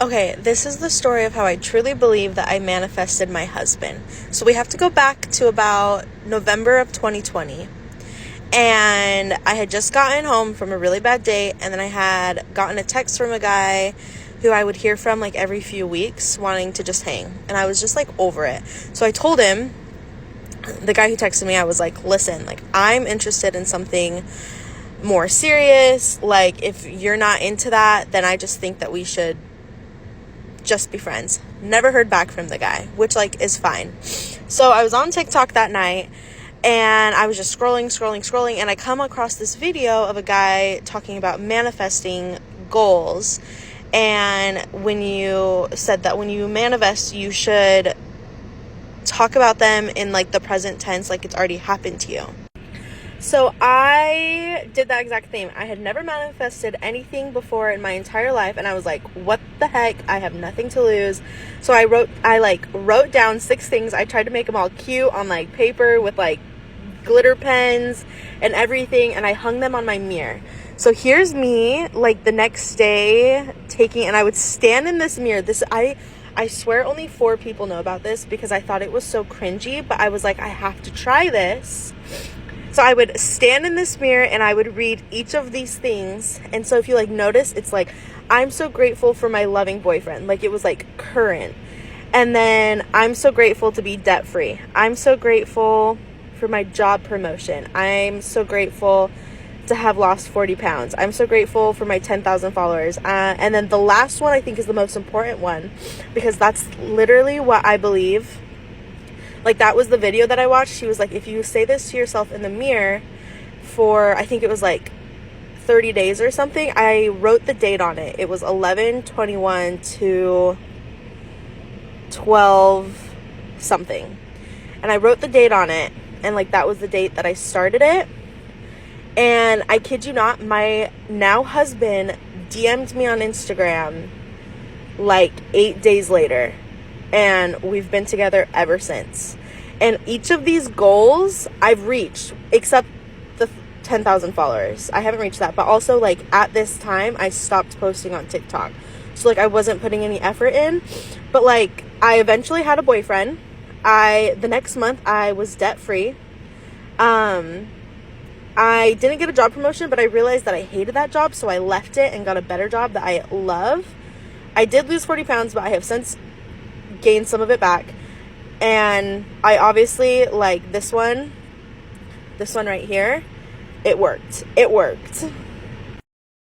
Okay, this is the story of how I truly believe that I manifested my husband. So we have to go back to about November of 2020. And I had just gotten home from a really bad date, and then I had gotten a text from a guy who I would hear from like every few weeks wanting to just hang. And I was just like over it. So I told him, the guy who texted me, I was like, listen, like I'm interested in something more serious. Like if you're not into that, then I just think that we should just be friends. Never heard back from the guy, which like is fine. So I was on TikTok that night and I was just scrolling, and I come across this video of a guy talking about manifesting goals. And when you said that when you manifest, you should talk about them in like the present tense, like it's already happened to you. So I did that exact thing. I had never manifested anything before in my entire life, and I was like, what the heck? I have nothing to lose. So I wrote down 6 things. I tried to make them all cute on like paper with like glitter pens and everything, and I hung them on my mirror. So here's me like the next day and I would stand in this mirror. I swear only 4 people know about this because I thought it was so cringy, but I was like, I have to try this. So I would stand in this mirror and I would read each of these things. And so if you like notice, it's like, I'm so grateful for my loving boyfriend. Like it was like current. And then I'm so grateful to be debt free. I'm so grateful for my job promotion. I'm so grateful to have lost 40 pounds. I'm so grateful for my 10,000 followers. And then the last one I think is the most important one, because that's literally what I believe. Like that was the video that I watched. She was like, if you say this to yourself in the mirror for, I think it was like 30 days or something. I wrote the date on it. It was 11/21 to 12 something. And I wrote the date on it. And like that was the date that I started it. And I kid you not, my now husband DM'd me on Instagram like 8 days later. And we've been together ever since. And each of these goals I've reached, except the 10,000 followers. I haven't reached that. But also, like, at this time, I stopped posting on TikTok. So, like, I wasn't putting any effort in. But, like, I eventually had a boyfriend. The next month, I was debt-free. I didn't get a job promotion, but I realized that I hated that job. So I left it and got a better job that I love. I did lose 40 pounds, but I have since gained some of it back. And I obviously like this one right here. It worked.